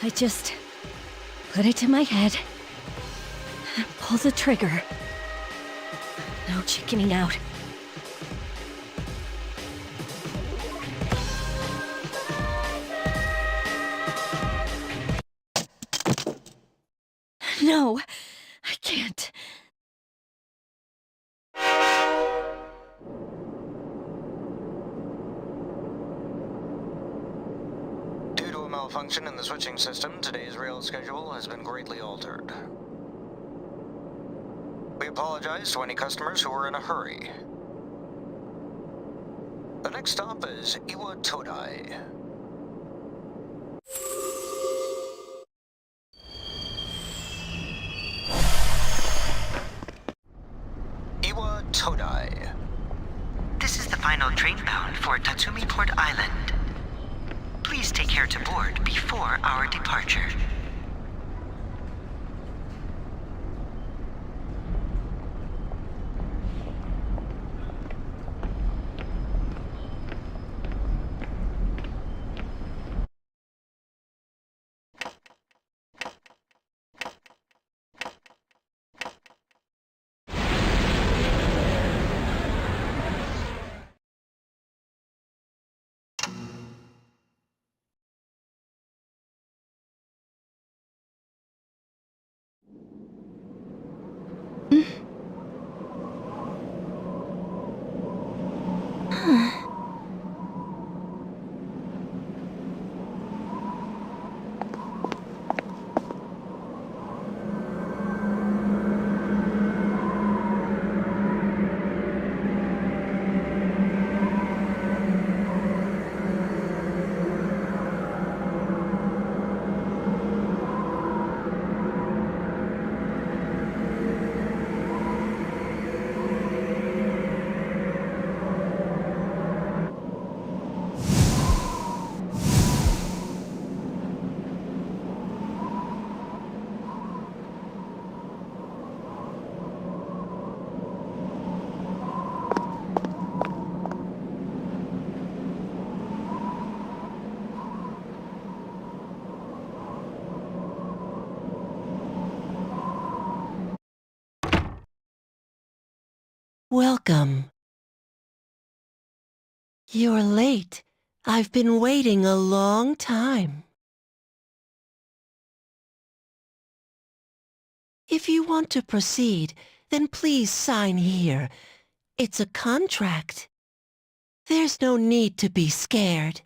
I just put it to my head, pull the trigger. No chickening out. No, I can't. Due to a malfunction in the switching system, today's rail schedule has been greatly altered. We apologize to any customers who were in a hurry. The next stop is Iwa Todai. Iwa Todai. This is the final train bound for Tatsumi Port Island. Please take care to board before our departure. Welcome. You're late. I've been waiting a long time. If you want to proceed, then please sign here. It's a contract. There's no need to be scared.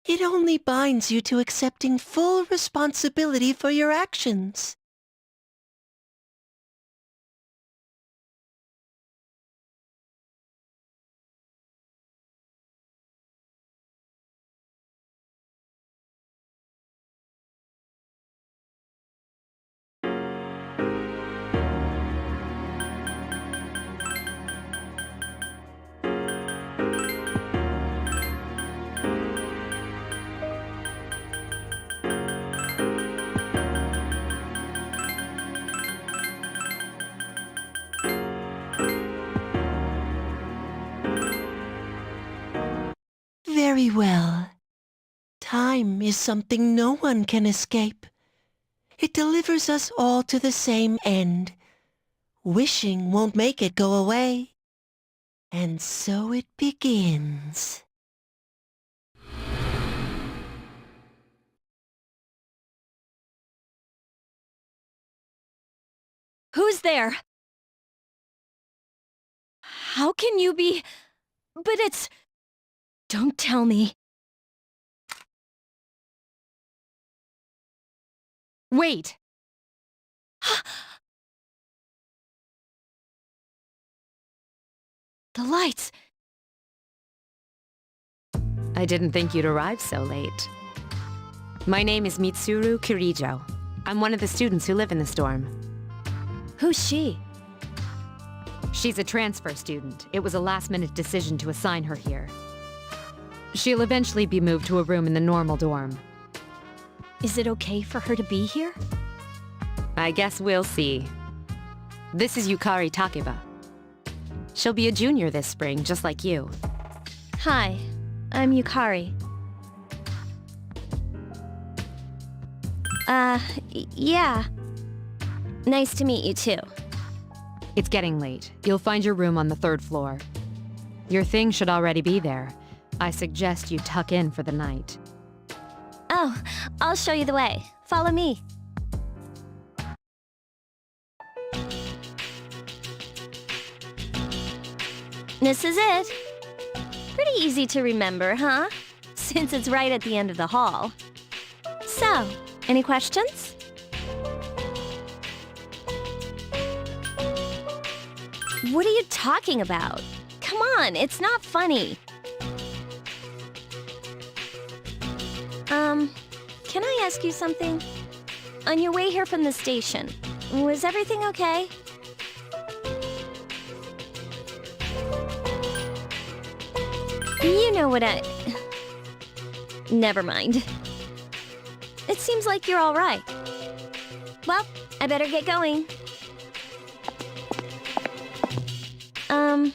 It only binds you to accepting full responsibility for your actions. Very well. Time is something no one can escape. It delivers us all to the same end. Wishing won't make it go away. And so it begins. Who's there? How can you be... But it's... Don't tell me. Wait! The lights! I didn't think you'd arrive so late. My name is Mitsuru Kirijo. I'm one of the students who live in the storm. Who's she? She's a transfer student. It was a last-minute decision to assign her here. She'll eventually be moved to a room in the normal dorm. Is it okay for her to be here? I guess we'll see. This is Yukari Takeba. She'll be a junior this spring, just like you. Hi, I'm Yukari. Yeah. Nice to meet you, too. It's getting late. You'll find your room on the 3rd floor. Your thing should already be there. I suggest you tuck in for the night. Oh, I'll show you the way. Follow me. This is it. Pretty easy to remember, huh? Since it's right at the end of the hall. So, any questions? What are you talking about? Come on, it's not funny. Can I ask you something? On your way here from the station, was everything okay? You know what Never mind. It seems like you're all right. Well, I better get going. I'm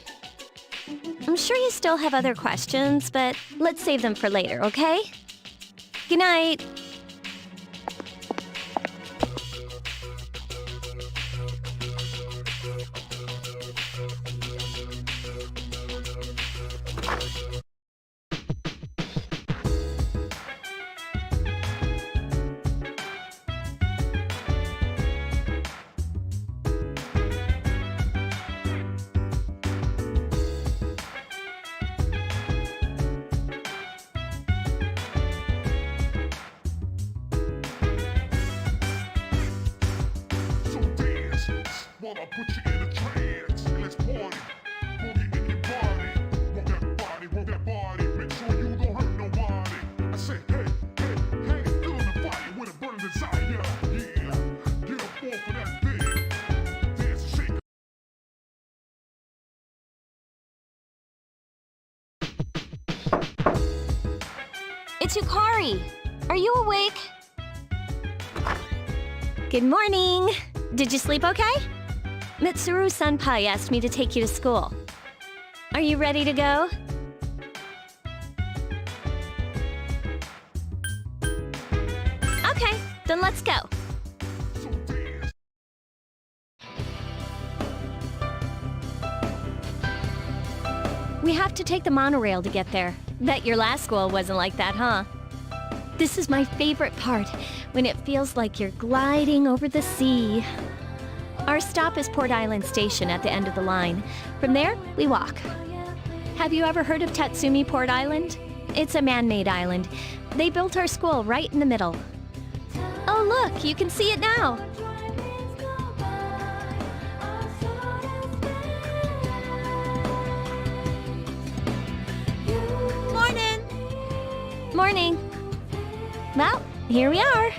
sure you still have other questions, but let's save them for later, okay? Good night. While I put you in a trance, let's party. Boogie in your body. Roll that body, make sure you don't hurt nobody. I say, hey, feel the fire with a burning desire. Yeah, get up off of that thing. Dance and shake. It's Yukari. Are you awake? Good morning. Did you sleep okay? Mitsuru Senpai asked me to take you to school. Are you ready to go? Okay, then let's go. We have to take the monorail to get there. Bet your last school wasn't like that, huh? This is my favorite part, when it feels like you're gliding over the sea. Our stop is Port Island Station at the end of the line. From there, we walk. Have you ever heard of Tatsumi Port Island? It's a man-made island. They built our school right in the middle. Oh look, you can see it now! Morning! Morning! Well, here we are.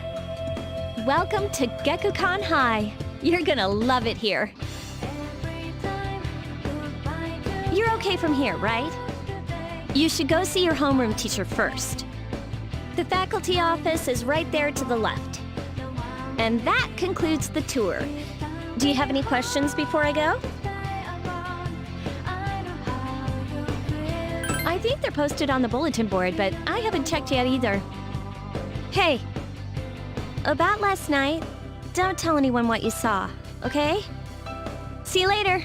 Welcome to Gekukan High. You're gonna love it here. You're okay from here, right? You should go see your homeroom teacher first. The faculty office is right there to the left. And that concludes the tour. Do you have any questions before I go? I think they're posted on the bulletin board, but I haven't checked yet either. Hey, about last night, don't tell anyone what you saw, okay? See you later.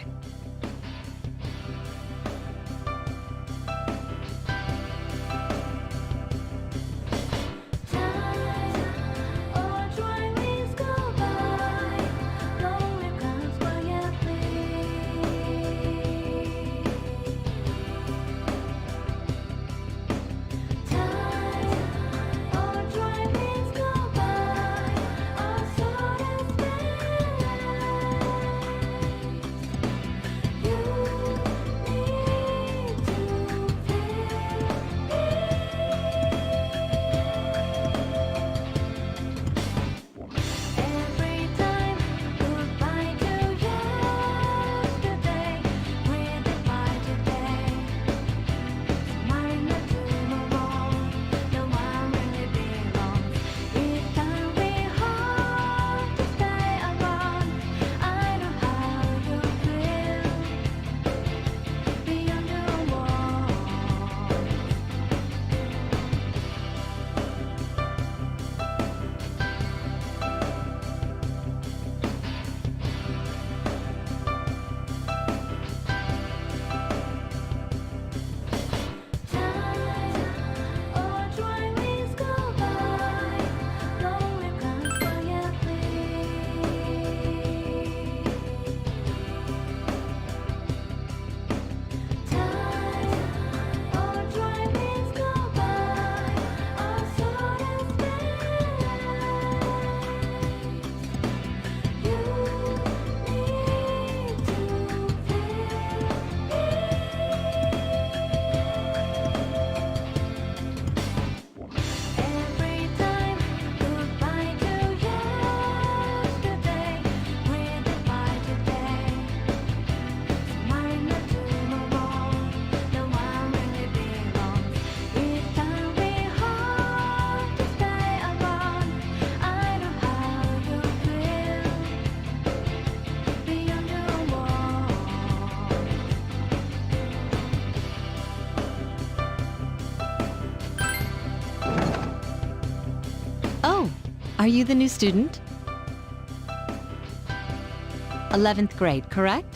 Are you the new student? 11th grade, correct?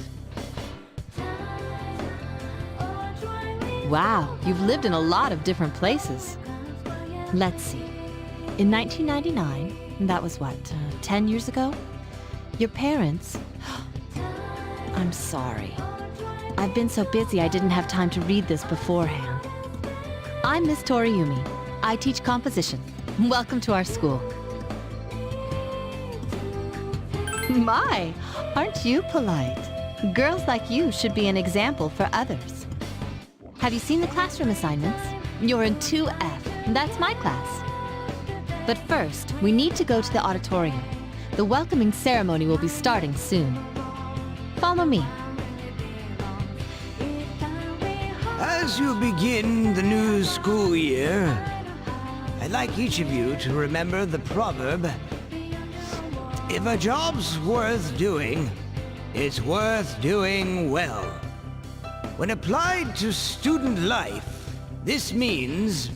Wow, you've lived in a lot of different places. Let's see. In 1999, that was what, 10 years ago? Your parents... I'm sorry. I've been so busy I didn't have time to read this beforehand. I'm Miss Toriumi. I teach composition. Welcome to our school. My, aren't you polite? Girls like you should be an example for others. Have you seen the classroom assignments? You're in 2F. That's my class. But first, we need to go to the auditorium. The welcoming ceremony will be starting soon. Follow me. As you begin the new school year, I'd like each of you to remember the proverb, if a job's worth doing, it's worth doing well. When applied to student life, this means...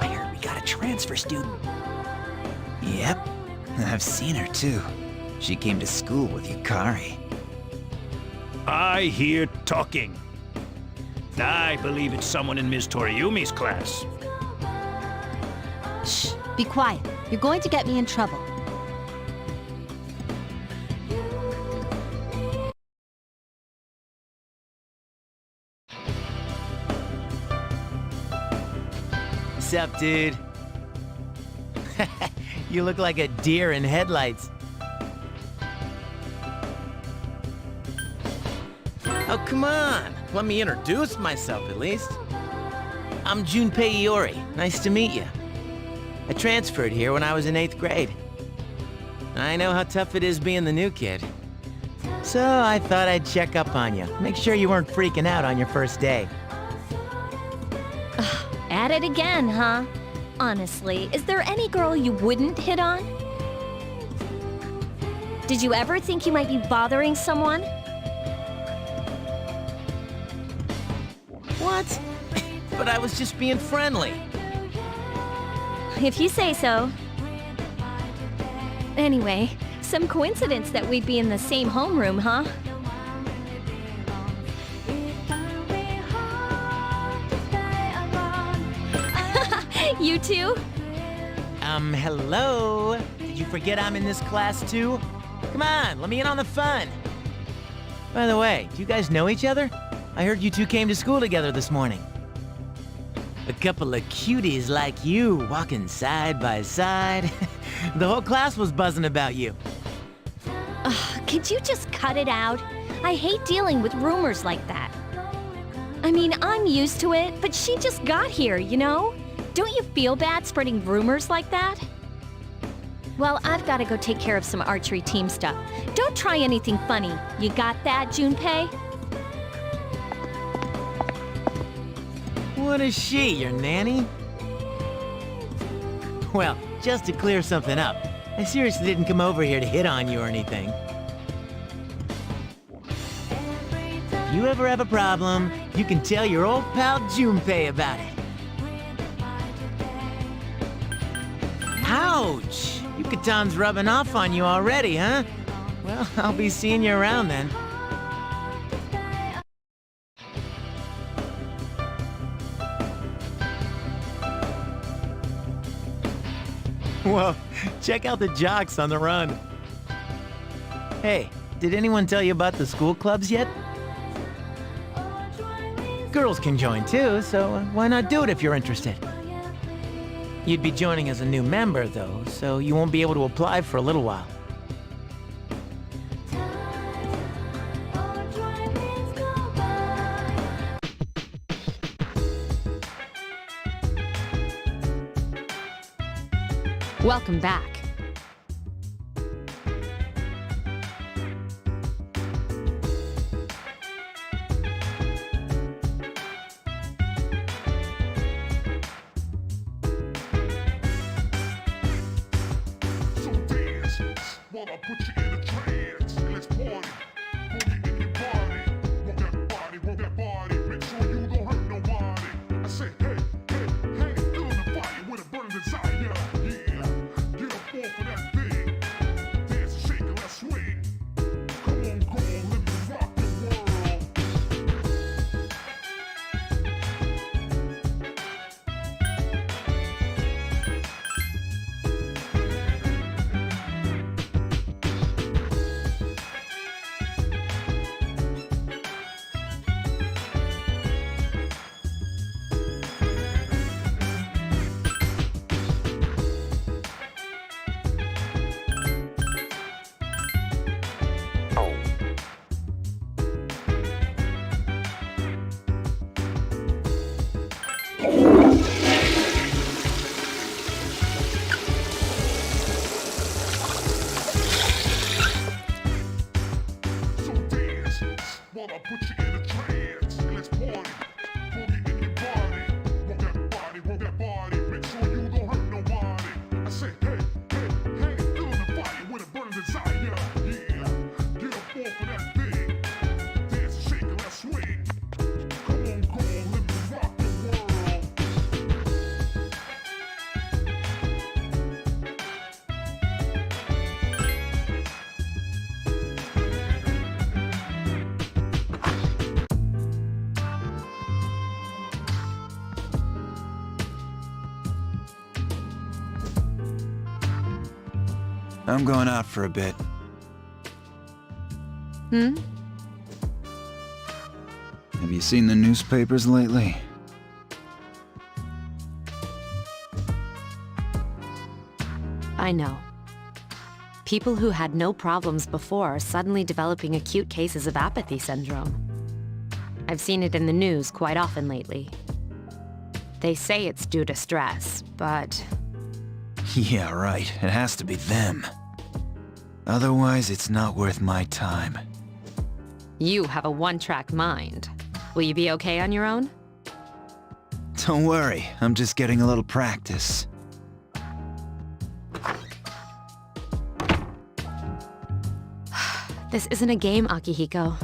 I heard we got a transfer student. Yep. I've seen her too. She came to school with Yukari. I hear talking. I believe it's someone in Ms. Toriumi's class. Shh, be quiet. You're going to get me in trouble. Sup, dude? You look like a deer in headlights. Oh, come on. Let me introduce myself, at least. I'm Junpei Iori. Nice to meet you. I transferred here when I was in 8th grade. I know how tough it is being the new kid. So I thought I'd check up on you. Make sure you weren't freaking out on your first day. At it again, huh? Honestly, is there any girl you wouldn't hit on? Did you ever think you might be bothering someone? What? But I was just being friendly. If you say so. Anyway, some coincidence that we'd be in the same homeroom, huh? You too? Hello? Did you forget I'm in this class too? Come on, let me in on the fun. By the way, do you guys know each other? I heard you two came to school together this morning. A couple of cuties like you walking side by side. The whole class was buzzing about you. Could you just cut it out? I hate dealing with rumors like that. I mean, I'm used to it, but she just got here, you know? Don't you feel bad spreading rumors like that? Well, I've got to go take care of some archery team stuff. Don't try anything funny. You got that, Junpei? What is she, your nanny? Well, just to clear something up, I seriously didn't come over here to hit on you or anything. If you ever have a problem, you can tell your old pal Junpei about it. Ouch! Yukatan's rubbing off on you already, huh? Well, I'll be seeing you around then. Whoa, check out the jocks on the run. Hey, did anyone tell you about the school clubs yet? Girls can join too, so why not do it if you're interested? You'd be joining as a new member, though, so you won't be able to apply for a little while. Welcome back. So dance, while I put you in a trance. Let's party, party in your body. Rock that body, make I'm going out for a bit. Hmm? Have you seen the newspapers lately? I know. People who had no problems before are suddenly developing acute cases of apathy syndrome. I've seen it in the news quite often lately. They say it's due to stress, but... Yeah, right. It has to be them. Otherwise, it's not worth my time. You have a one-track mind. Will you be okay on your own? Don't worry, I'm just getting a little practice. This isn't a game, Akihiko.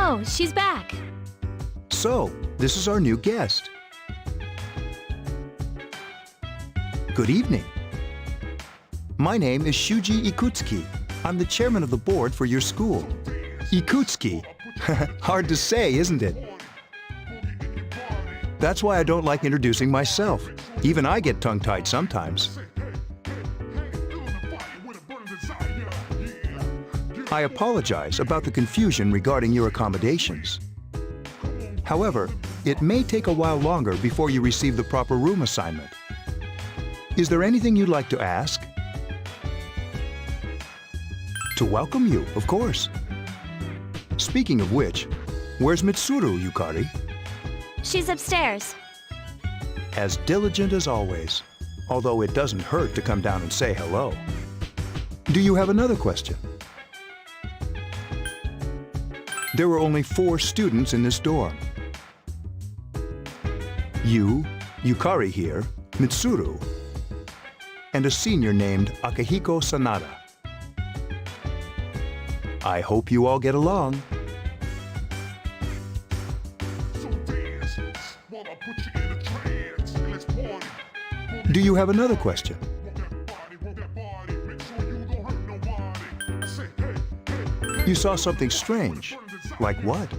Oh, she's back. So, this is our new guest. Good evening. My name is Shuji Ikutsuki. I'm the chairman of the board for your school. Ikutsuki. Hard to say, isn't it? That's why I don't like introducing myself. Even I get tongue-tied sometimes. I apologize about the confusion regarding your accommodations. However, it may take a while longer before you receive the proper room assignment. Is there anything you'd like to ask? To welcome you, of course. Speaking of which, where's Mitsuru, Yukari? She's upstairs. As diligent as always, although it doesn't hurt to come down and say hello. Do you have another question? There were only 4 students in this dorm. You, Yukari here, Mitsuru, and a senior named Akihiko Sanada. I hope you all get along. Do you have another question? You saw something strange. Like what?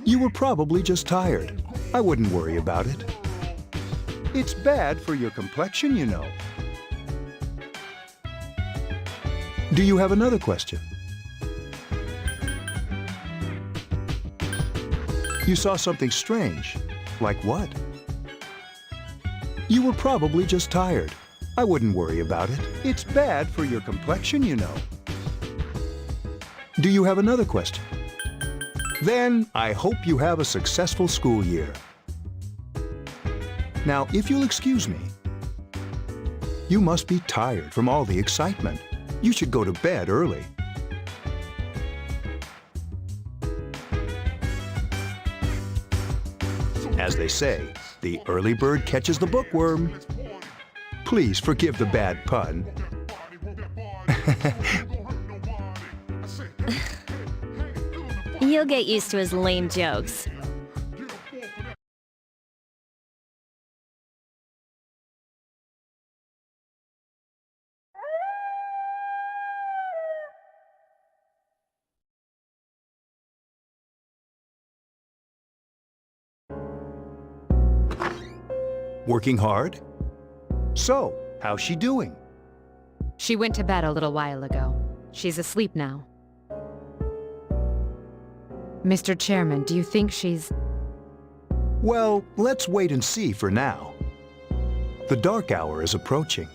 You were probably just tired. I wouldn't worry about it. It's bad for your complexion, you know. Do you have another question? You saw something strange. Like what? You were probably just tired. I wouldn't worry about it. It's bad for your complexion, you know. Do you have another question? Then I hope you have a successful school year. Now, if you'll excuse me, you must be tired from all the excitement. You should go to bed early. As they say, the early bird catches the bookworm. Please forgive the bad pun. You'll get used to his lame jokes. Working hard? So, how's she doing? She went to bed a little while ago. She's asleep now. Mr. Chairman, do you think she's... Well, let's wait and see for now. The dark hour is approaching.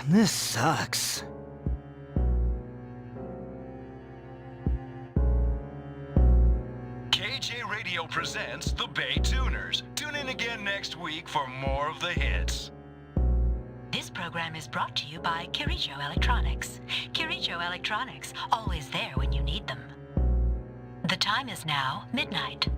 This sucks. KJ Radio presents the Bay Tuners. Tune in again next week for more of the hits. This program is brought to you by Kirijo Electronics. Kirijo Electronics, always there when you need them. The time is now midnight.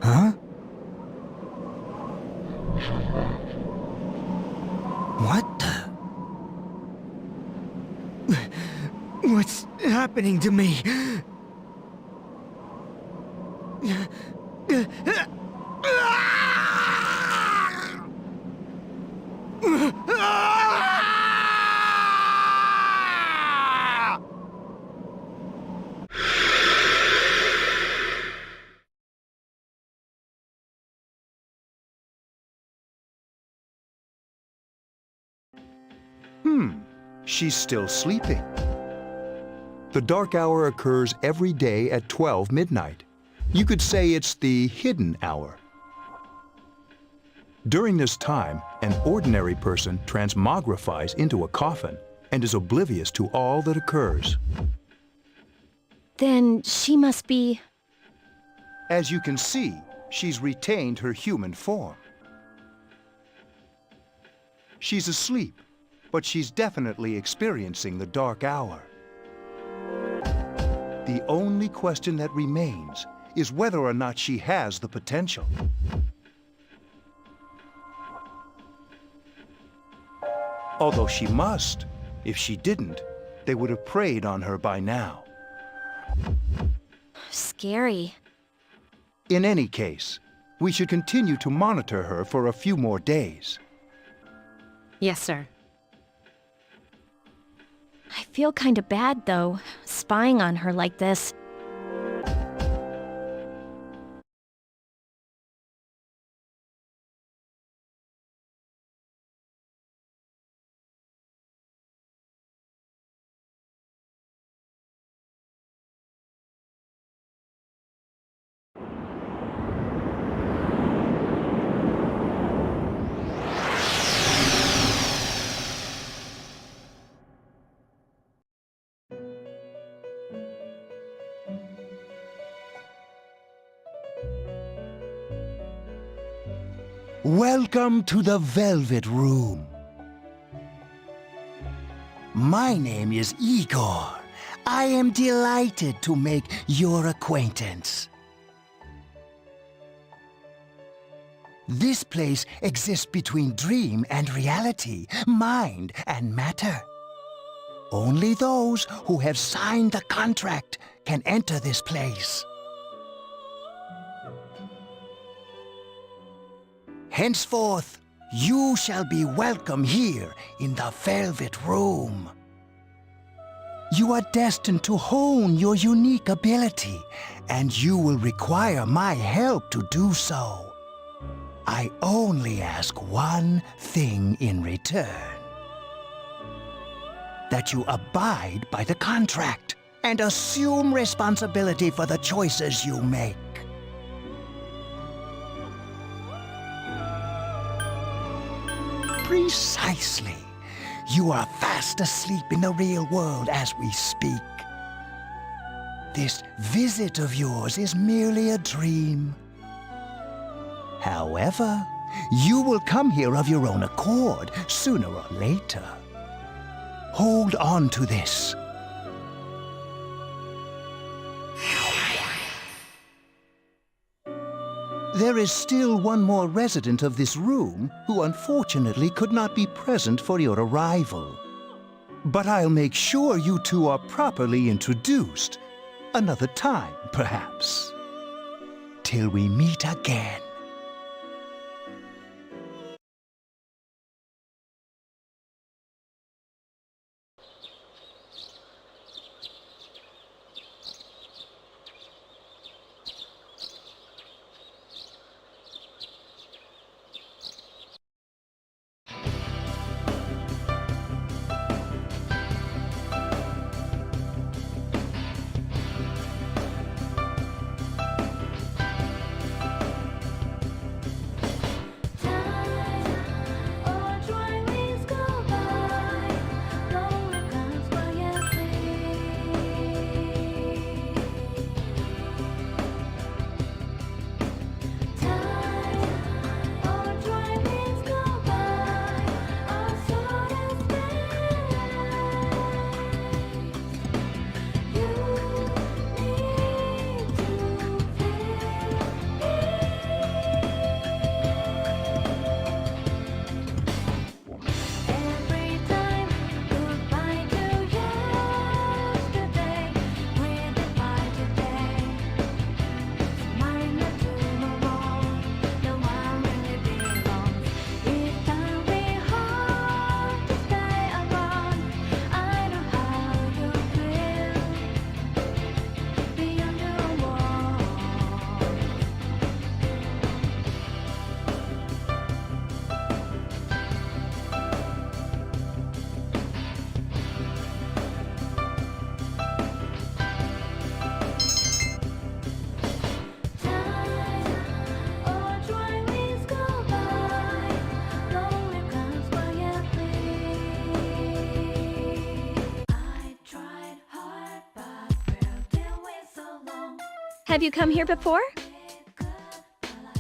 Huh? What the? What's happening to me? She's still sleeping. The dark hour occurs every day at 12 midnight. You could say it's the hidden hour. During this time, an ordinary person transmogrifies into a coffin and is oblivious to all that occurs. Then she must be... As you can see, she's retained her human form. She's asleep, but she's definitely experiencing the dark hour. The only question that remains is whether or not she has the potential. Although she must. If she didn't, they would have preyed on her by now. scary. In any case, we should continue to monitor her for a few more days. Yes, sir. I feel kinda bad, though, spying on her like this. Welcome to the Velvet Room. My name is Igor. I am delighted to make your acquaintance. This place exists between dream and reality, mind and matter. Only those who have signed the contract can enter this place. Henceforth, you shall be welcome here in the Velvet Room. You are destined to hone your unique ability, and you will require my help to do so. I only ask one thing in return. That you abide by the contract and assume responsibility for the choices you make. Precisely. You are fast asleep in the real world as we speak. This visit of yours is merely a dream. However, you will come here of your own accord, sooner or later. Hold on to this. There is still one more resident of this room who unfortunately could not be present for your arrival. But I'll make sure you two are properly introduced. Another time, perhaps. Till we meet again. Have you come here before?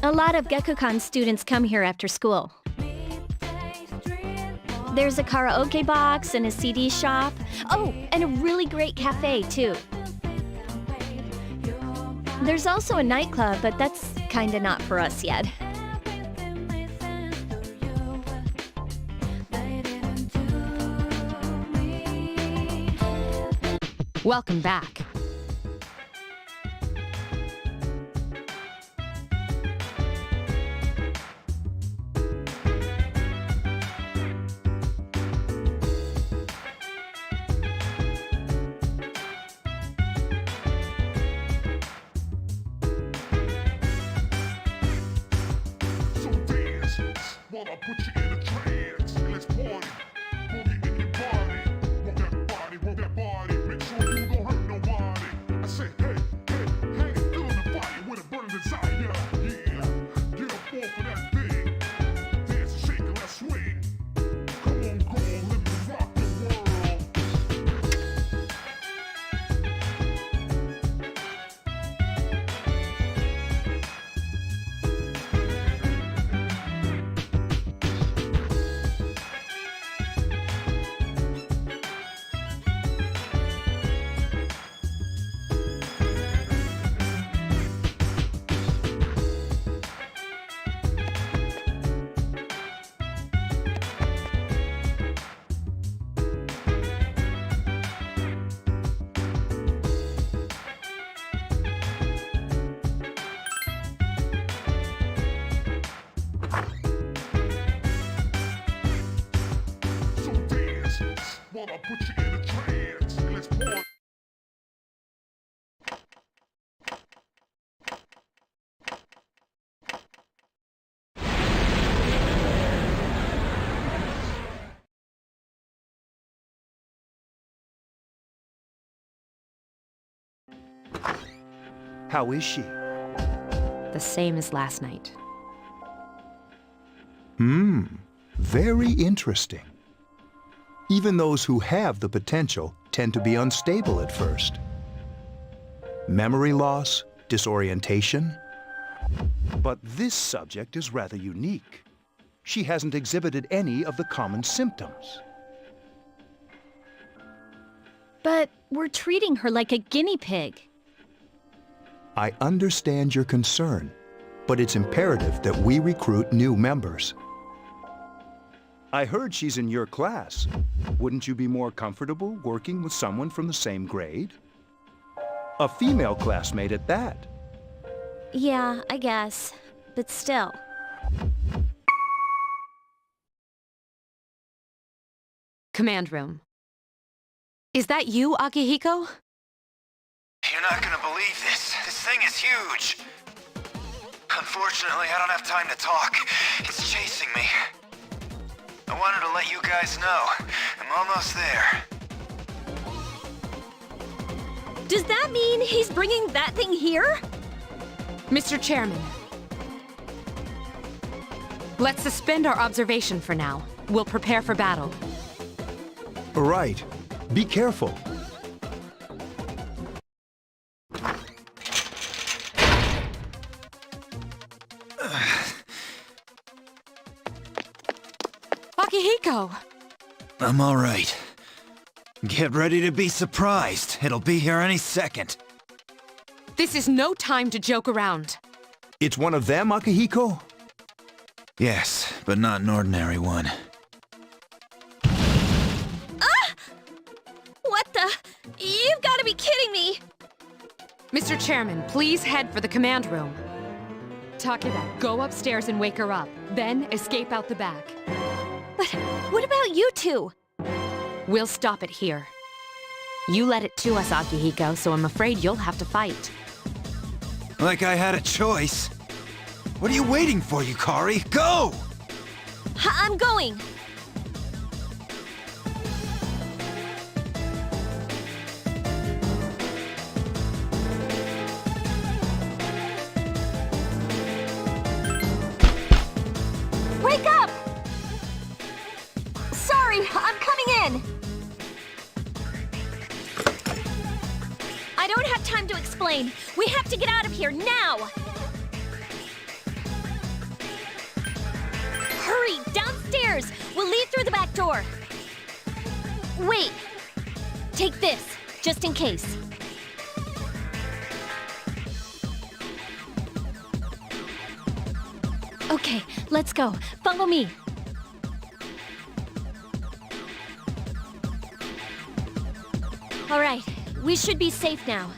A lot of Gekkokan students come here after school. There's a karaoke box and a CD shop. Oh, and a really great cafe, too. There's also a nightclub, but that's kinda not for us yet. Welcome back. So dance while I put you in a trance. And let's party. Boogie in your body. Rock that body, make sure you don't hurt nobody. I say, hey, hey, hey, feel the fire with a burning desire. Yeah, get up off of that thing. Dance and shake and let's swing. Come on, girl, let me rock the world. So dance while I put you in a trance. And let's party. How is she? The same as last night. Very interesting. Even those who have the potential tend to be unstable at first. Memory loss, disorientation. But this subject is rather unique. She hasn't exhibited any of the common symptoms. But we're treating her like a guinea pig. I understand your concern, but it's imperative that we recruit new members. I heard she's in your class. Wouldn't you be more comfortable working with someone from the same grade? A female classmate at that. Yeah, I guess. But still. Command room. Is that you, Akihiko? You're not gonna believe this. This thing is huge. Unfortunately, I don't have time to talk. It's chasing me. I wanted to let you guys know. I'm almost there. Does that mean he's bringing that thing here? Mr. Chairman. Let's suspend our observation for now. We'll prepare for battle. Right. Be careful. Akihiko! I'm all right. Get ready to be surprised. It'll be here any second. This is no time to joke around. It's one of them, Akihiko? Yes, but not an ordinary one. What the? You've got to be kidding me! Mr. Chairman, please head for the command room. Takeba, go upstairs and wake her up. Then escape out the back. But what about you two? We'll stop it here. You led it to us, Akihiko, so I'm afraid you'll have to fight. Like I had a choice. What are you waiting for, Yukari? Go! I'm going! Wake up! Sorry, I'm coming in! I don't have time to explain. We have to get out of here now! Hurry, downstairs! We'll leave through the back door. Wait. Take this, just in case. Okay, let's go. Follow me. All right, we should be safe now.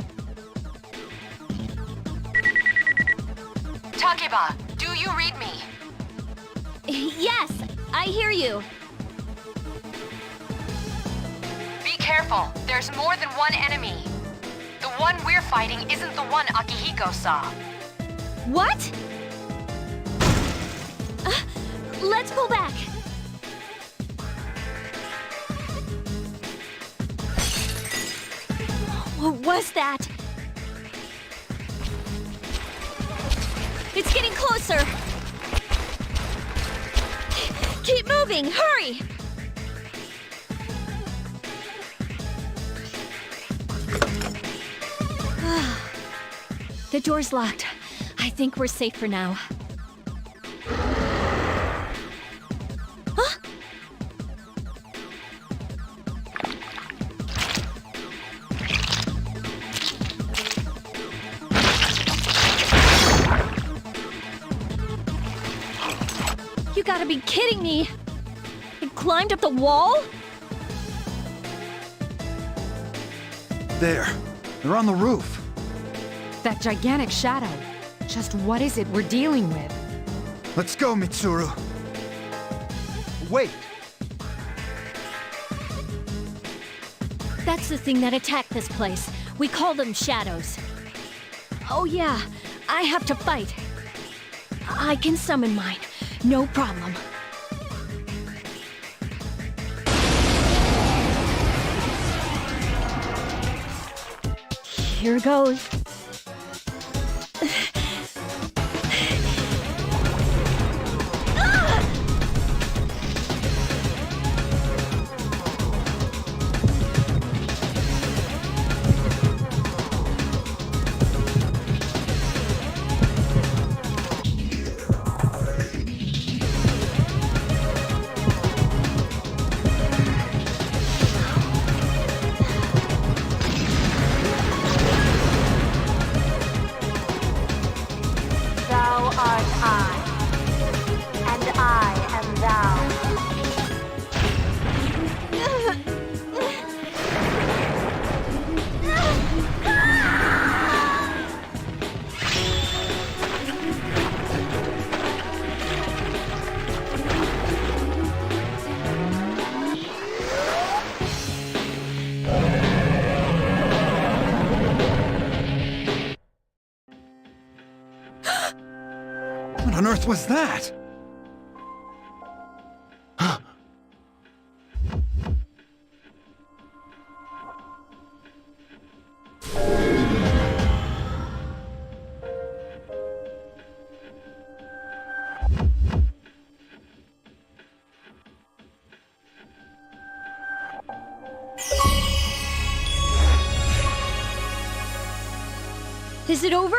Takeba, do you read me? Yes, I hear you. Be careful. There's more than one enemy. The one we're fighting isn't the one Akihiko saw. What? Let's pull back. What was that? It's getting closer. Keep moving, hurry! The door's locked. I think we're safe for now. Huh? You gotta be kidding me! It climbed up the wall? There. They're on the roof. That gigantic shadow. Just what is it we're dealing with? Let's go, Mitsuru. Wait! That's the thing that attacked this place. We call them shadows. Oh yeah, I have to fight. I can summon mine. No problem. Here goes. What on earth was that? Is it over?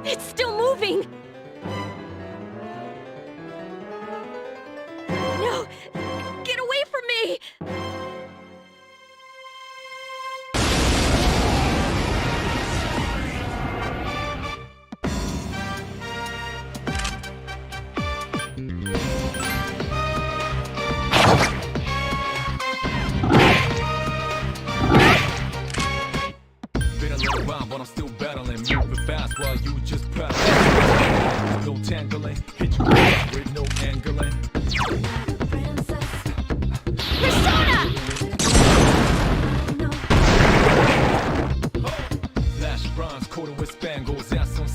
It's still moving! No! Get away from me! Been a little while, but I'm still battling. Moving fast while you just press. No tangling, hit you with no angling. Persona! Flash bronze coated with spangles. That's some.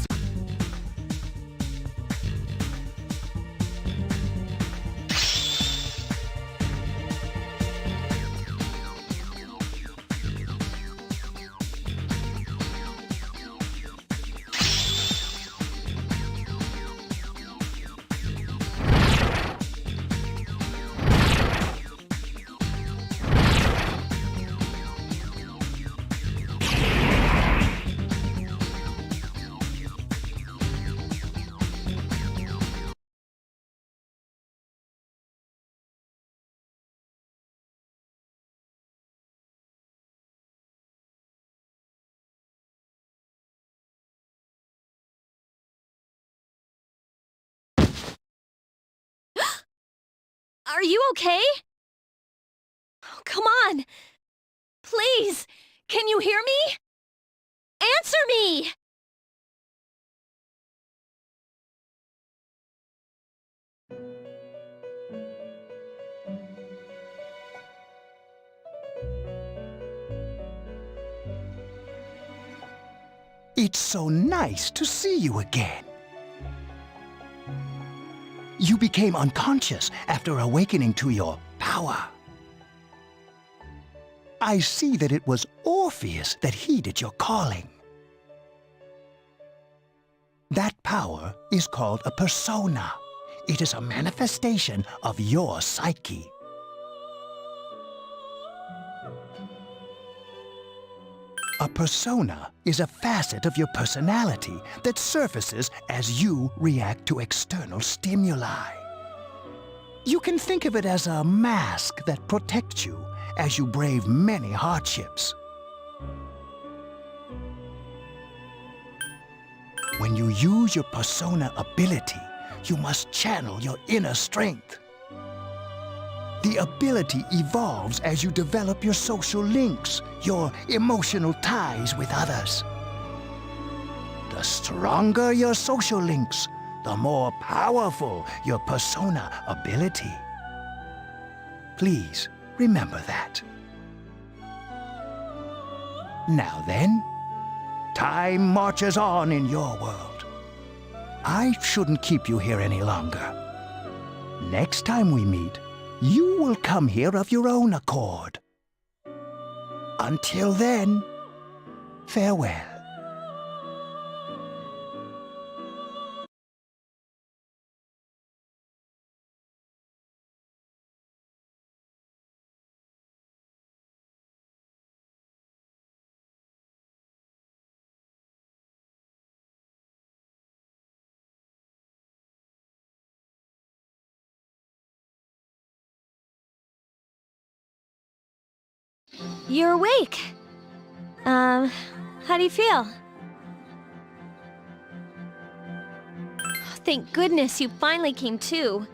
Are you okay? Oh, come on! Please! Can you hear me? Answer me! It's so nice to see you again. You became unconscious after awakening to your power. I see that it was Orpheus that heeded your calling. That power is called a persona. It is a manifestation of your psyche. A persona is a facet of your personality that surfaces as you react to external stimuli. You can think of it as a mask that protects you as you brave many hardships. When you use your persona ability, you must channel your inner strength. The ability evolves as you develop your social links, your emotional ties with others. The stronger your social links, the more powerful your persona ability. Please remember that. Now then, time marches on in your world. I shouldn't keep you here any longer. Next time we meet, you will come here of your own accord. Until then, farewell. You're awake. How do you feel? Thank goodness you finally came to.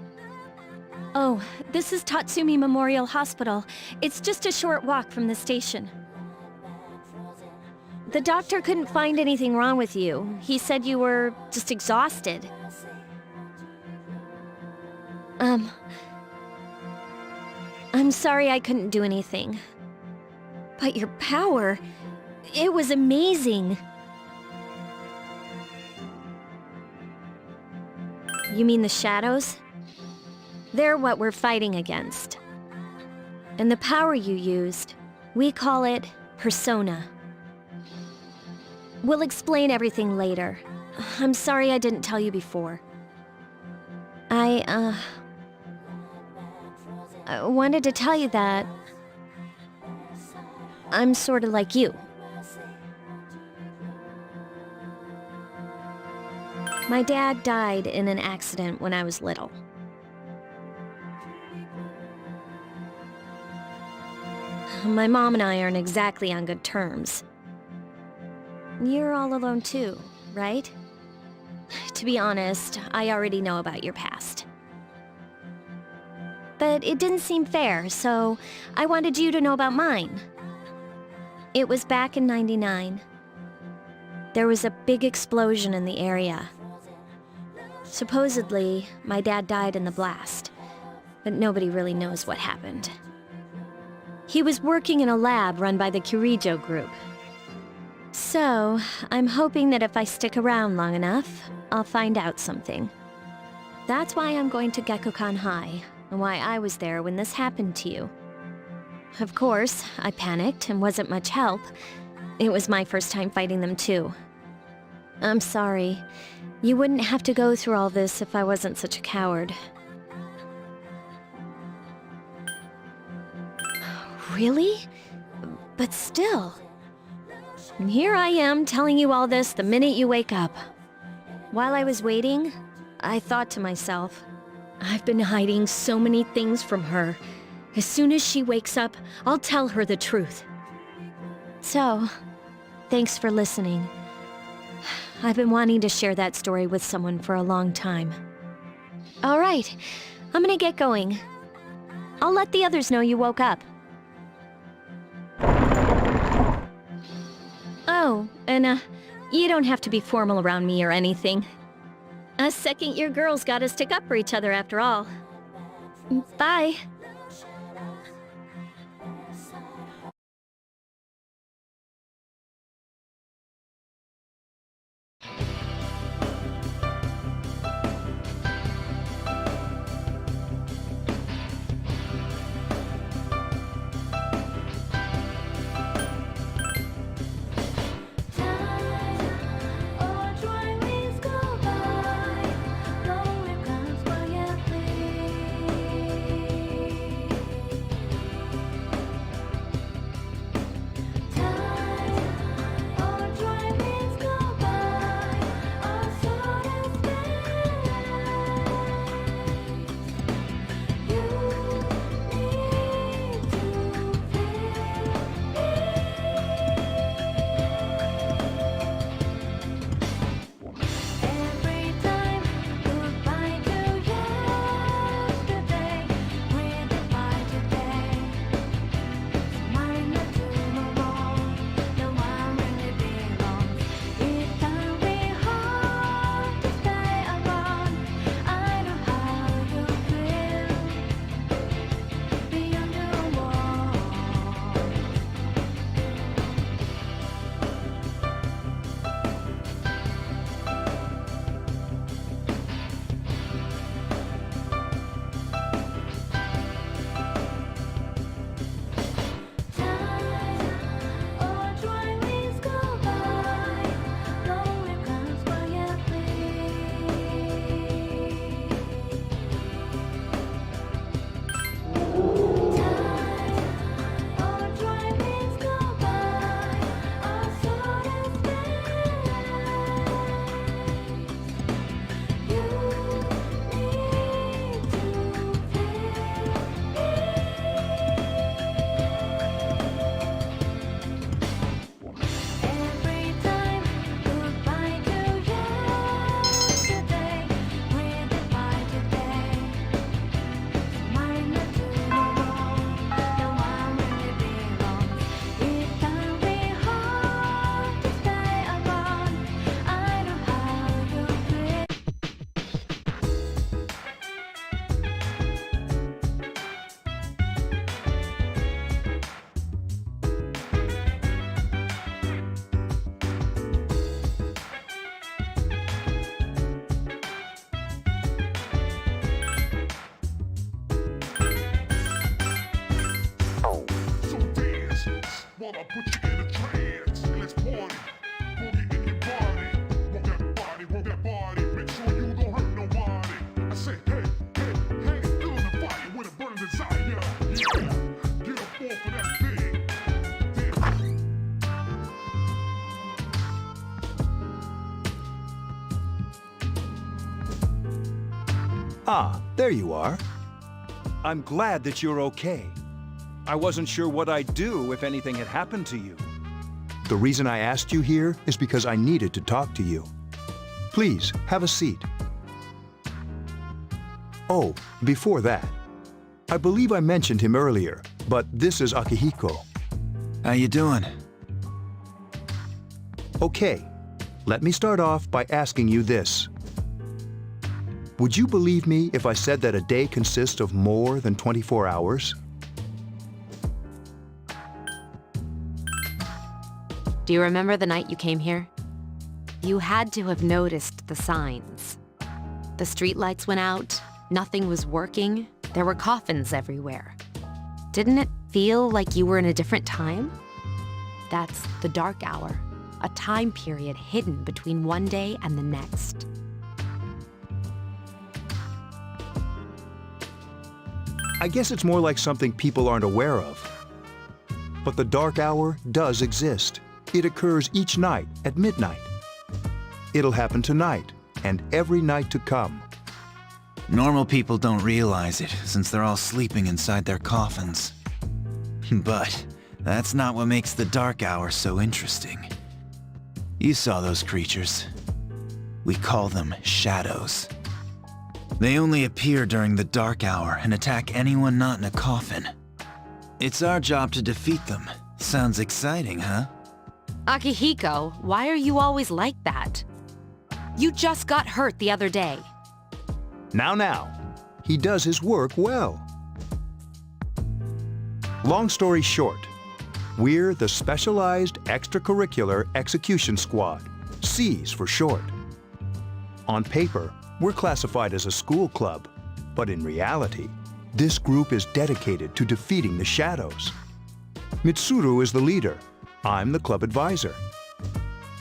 Oh, this is Tatsumi Memorial Hospital. It's just a short walk from the station. The doctor couldn't find anything wrong with you. He said you were just exhausted. I'm sorry I couldn't do anything. But your power... It was amazing. You mean the shadows? They're what we're fighting against. And the power you used, we call it persona. We'll explain everything later. I'm sorry I didn't tell you before. I wanted to tell you that I'm sort of like you. My dad died in an accident when I was little. My mom and I aren't exactly on good terms. You're all alone too, right? To be honest, I already know about your past. But it didn't seem fair, so I wanted you to know about mine. It was back in '99. There was a big explosion in the area. Supposedly, my dad died in the blast, but nobody really knows what happened. He was working in a lab run by the Kirijo group. So, I'm hoping that if I stick around long enough, I'll find out something. That's why I'm going to Gekkokan High, and why I was there when this happened to you. Of course, I panicked and wasn't much help. It was my first time fighting them too. I'm sorry. You wouldn't have to go through all this if I wasn't such a coward. Really? But still. And here I am telling you all this the minute you wake up. While I was waiting, I thought to myself, I've been hiding so many things from her. As soon as she wakes up, I'll tell her the truth. So, thanks for listening. I've been wanting to share that story with someone for a long time. All right, I'm gonna get going. I'll let the others know you woke up. Oh, and you don't have to be formal around me or anything. Us second-year girls gotta stick up for each other after all. Bye. while I put you in a trance. Let's party. Boogie in your body. Work that body, work that body. Make sure you don't hurt nobody. I say, hey, hey, hey, fill the fire with a burning desire. Yeah, get up off of that thing. Ah, there you are. I'm glad that you're okay. I wasn't sure what I'd do if anything had happened to you. The reason I asked you here is because I needed to talk to you. Please, have a seat. Oh, before that, I believe I mentioned him earlier, but this is Akihiko. How you doing? Okay, let me start off by asking you this. Would you believe me if I said that a day consists of more than 24 hours? Do you remember the night you came here? You had to have noticed the signs. The streetlights went out, nothing was working, there were coffins everywhere. Didn't it feel like you were in a different time? That's the dark hour, a time period hidden between one day and the next. I guess it's more like something people aren't aware of. But the dark hour does exist. It occurs each night at midnight. It'll happen tonight and every night to come. Normal people don't realize it, since they're all sleeping inside their coffins. But that's not what makes the dark hour so interesting. You saw those creatures. We call them shadows. They only appear during the dark hour and attack anyone not in a coffin. It's our job to defeat them. Sounds exciting, huh? Akihiko, why are you always like that? You just got hurt the other day. Now, he does his work well. Long story short, we're the Specialized Extracurricular Execution Squad, SEAS for short. On paper, we're classified as a school club, but in reality, this group is dedicated to defeating the shadows. Mitsuru is the leader. I'm the club advisor.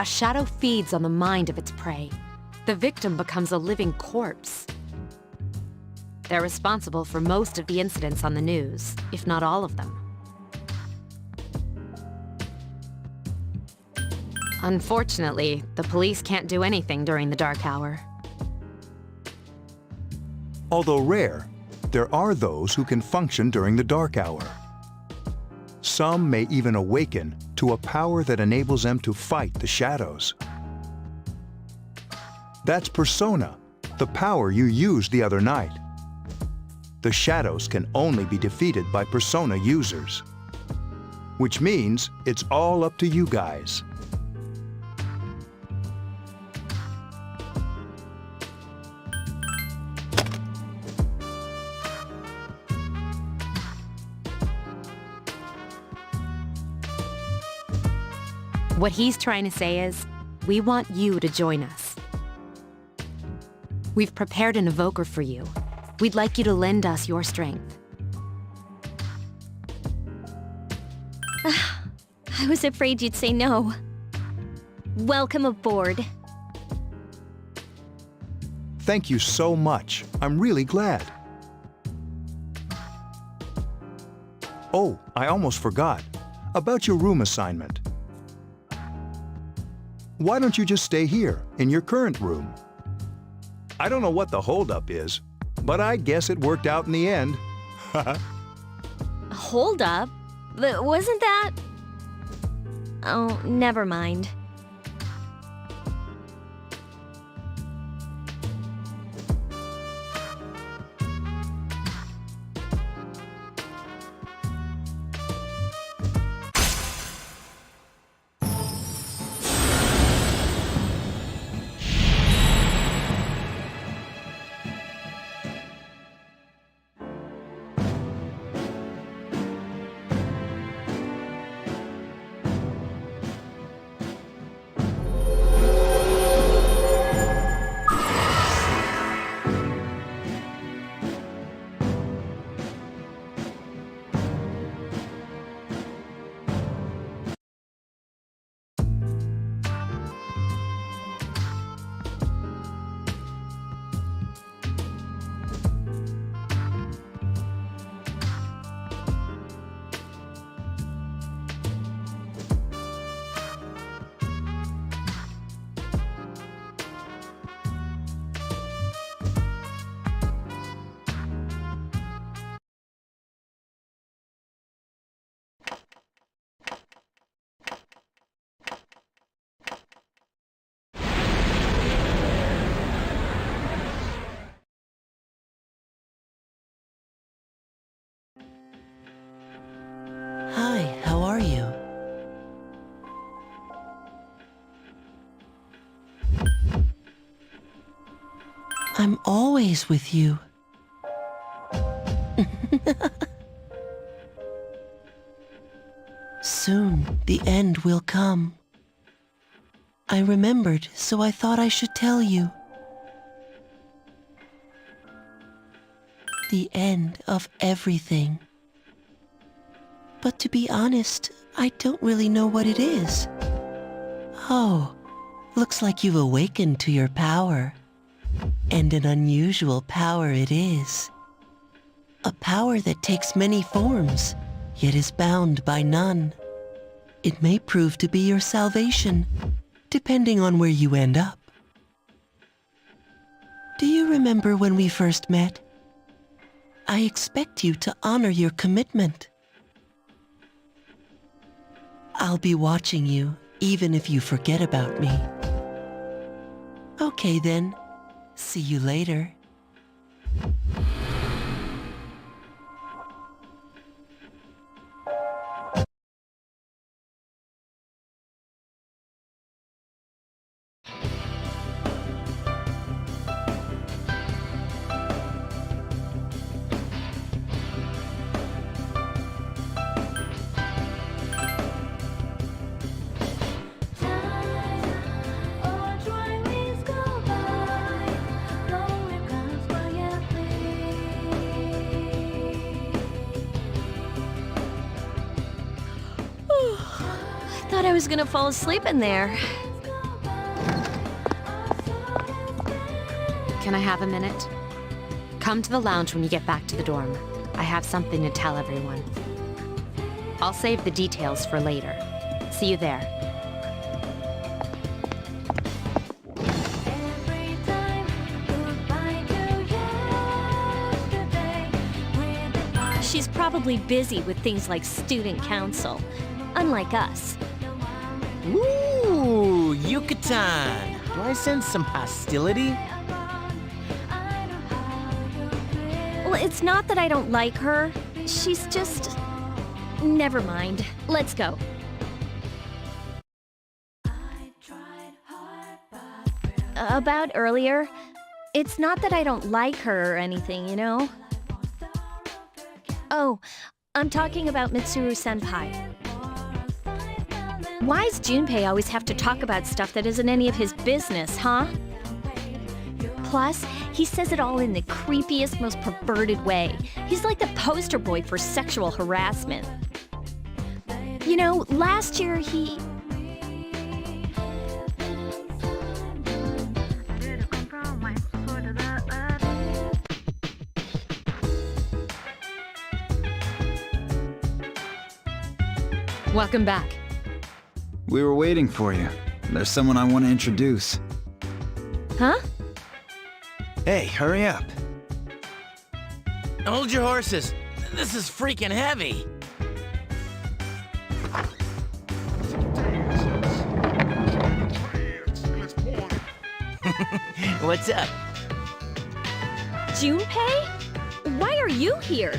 A shadow feeds on the mind of its prey. The victim becomes a living corpse. They're responsible for most of the incidents on the news, if not all of them. Unfortunately, the police can't do anything during the dark hour. Although rare, there are those who can function during the dark hour. Some may even awaken to a power that enables them to fight the shadows. That's Persona, the power you used the other night. The shadows can only be defeated by Persona users. Which means it's all up to you guys. What he's trying to say is, we want you to join us. We've prepared an evoker for you. We'd like you to lend us your strength. I was afraid you'd say no. Welcome aboard. Thank you so much. I'm really glad. Oh, I almost forgot. About your room assignment. Why don't you just stay here, in your current room? I don't know what the holdup is, but I guess it worked out in the end. Hold up? Wasn't that... Oh, never mind. I'm always with you. Soon, the end will come. I remembered, so I thought I should tell you. The end of everything. But to be honest, I don't really know what it is. Oh, looks like you've awakened to your power. And an unusual power it is. A power that takes many forms, yet is bound by none. It may prove to be your salvation, depending on where you end up. Do you remember when we first met? I expect you to honor your commitment. I'll be watching you, even if you forget about me. Okay then, see you later. Thought I was gonna fall asleep in there. Can I have a minute? Come to the lounge when you get back to the dorm. I have something to tell everyone. I'll save the details for later. See you there. She's probably busy with things like student council, unlike us. Ooh, Yucatan! Do I sense some hostility? Well, it's not that I don't like her. She's just... Never mind. Let's go. About earlier, it's not that I don't like her or anything, you know? Oh, I'm talking about Mitsuru-senpai. Why's Junpei always have to talk about stuff that isn't any of his business, huh? Plus, he says it all in the creepiest, most perverted way. He's like the poster boy for sexual harassment. You know, last year he... Welcome back. We were waiting for you. There's someone I want to introduce. Huh? Hey, hurry up. Hold your horses. This is freaking heavy. What's up? Junpei? Why are you here?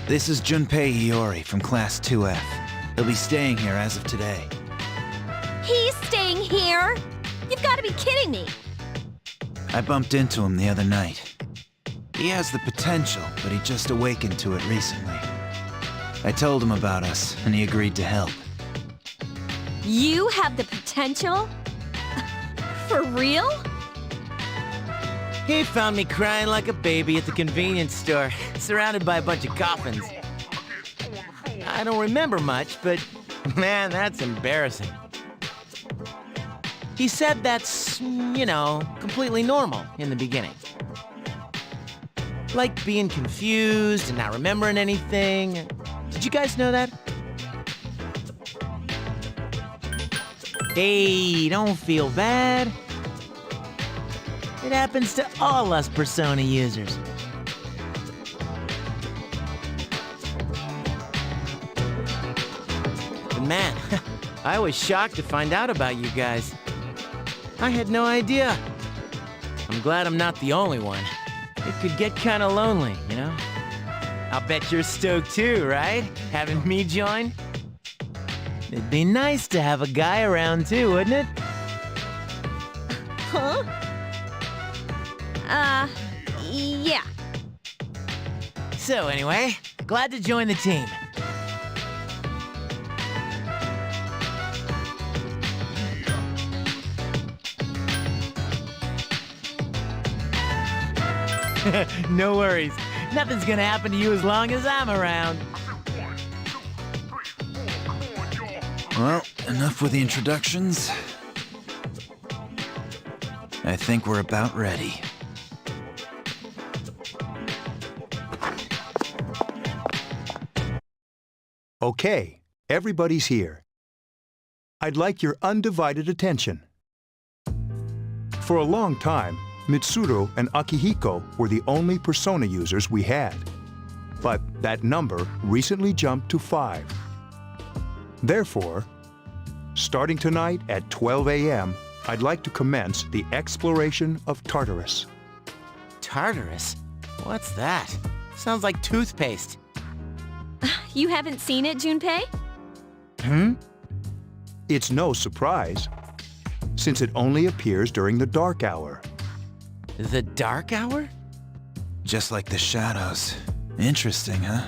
This is Junpei Iori from Class 2F. He'll be staying here as of today. He's staying here? You've got to be kidding me. I bumped into him the other night. He has the potential, but he just awakened to it recently. I told him about us, and he agreed to help. You have the potential? For real? He found me crying like a baby at the convenience store, surrounded by a bunch of coffins. I don't remember much, but man, that's embarrassing. He said that's, you know, completely normal in the beginning. Like being confused and not remembering anything. Did you guys know that? Hey, don't feel bad. It happens to all us Persona users. But man, I was shocked to find out about you guys. I had no idea. I'm glad I'm not the only one. It could get kinda lonely, you know? I'll bet you're stoked too, right? Having me join? It'd be nice to have a guy around too, wouldn't it? Huh? Yeah. So anyway, glad to join the team. No worries. Nothing's gonna happen to you as long as I'm around. Well, enough with the introductions. I think we're about ready. Okay, everybody's here. I'd like your undivided attention. For a long time, Mitsuru and Akihiko were the only persona users we had. But that number recently jumped to 5. Therefore, starting tonight at 12 a.m., I'd like to commence the exploration of Tartarus. Tartarus? What's that? Sounds like toothpaste. You haven't seen it, Junpei? It's no surprise, since it only appears during the dark hour. The dark hour? Just like the shadows. Interesting, huh?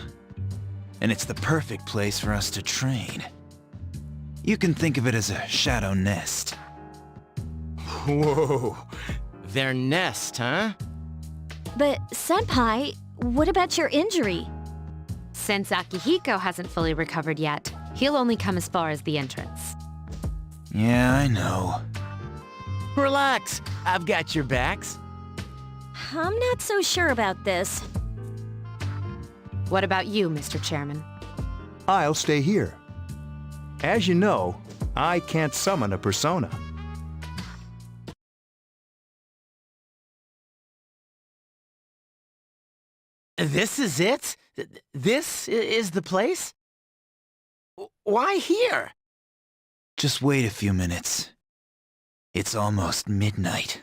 And it's the perfect place for us to train. You can think of it as a shadow nest. Whoa. Their nest, huh? But, Senpai, what about your injury? Since Akihiko hasn't fully recovered yet, he'll only come as far as the entrance. Yeah, I know. Relax, I've got your backs. I'm not so sure about this. What about you, Mr. Chairman? I'll stay here. As you know, I can't summon a persona. This is it? This is the place? Why here? Just wait a few minutes. It's almost midnight.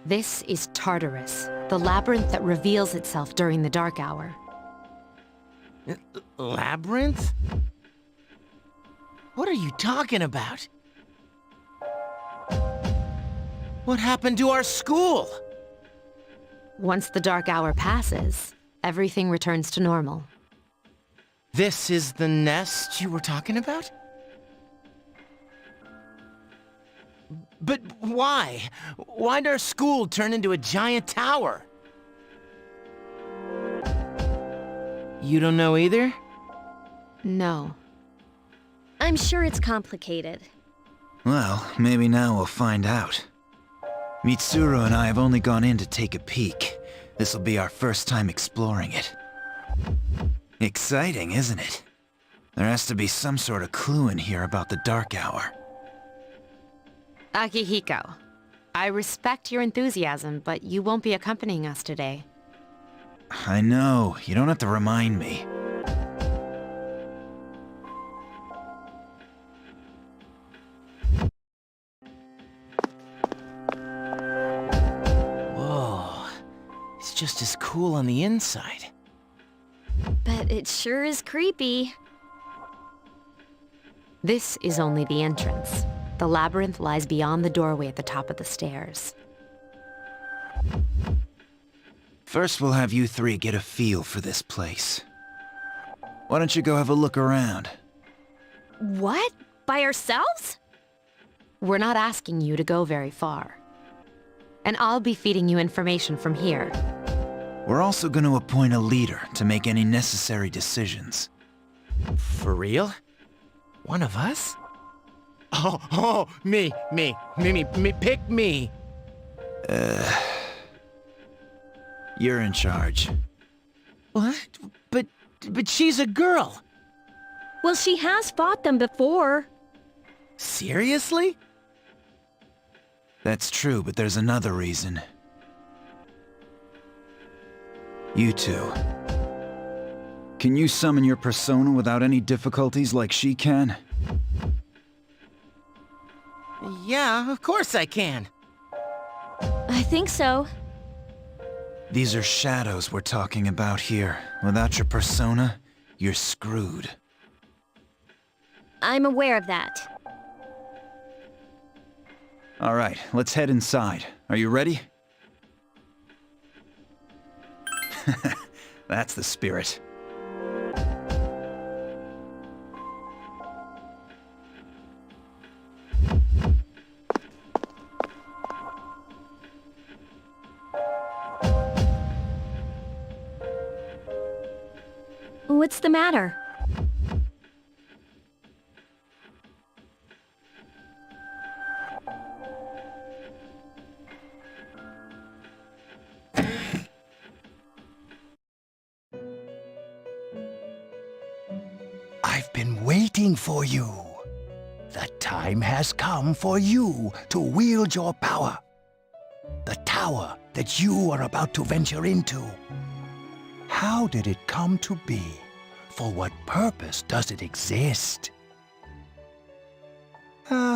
This is Tartarus, the labyrinth that reveals itself during the dark hour. Labyrinth? What are you talking about? What happened to our school? Once the dark hour passes, everything returns to normal. This is the nest you were talking about? But why? Why'd our school turn into a giant tower? You don't know either? No. I'm sure it's complicated. Well, maybe now we'll find out. Mitsuru and I have only gone in to take a peek. This'll be our first time exploring it. Exciting, isn't it? There has to be some sort of clue in here about the dark hour. Akihiko, I respect your enthusiasm, but you won't be accompanying us today. I know, you don't have to remind me. Whoa, it's just as cool on the inside. But it sure is creepy. This is only the entrance. The labyrinth lies beyond the doorway at the top of the stairs. First, we'll have you three get a feel for this place. Why don't you go have a look around? What? By ourselves? We're not asking you to go very far. And I'll be feeding you information from here. We're also going to appoint a leader to make any necessary decisions. For real? One of us? Oh, me, pick me. You're in charge. What? But she's a girl. Well, she has fought them before. Seriously? That's true, but there's another reason. You two. Can you summon your persona without any difficulties like she can? Yeah, of course I can. I think so. These are shadows we're talking about here. Without your persona, you're screwed. I'm aware of that. All right, let's head inside. Are you ready? That's the spirit. What's the matter? I've been waiting for you. The time has come for you to wield your power. The tower that you are about to venture into. How did it come to be? For what purpose does it exist?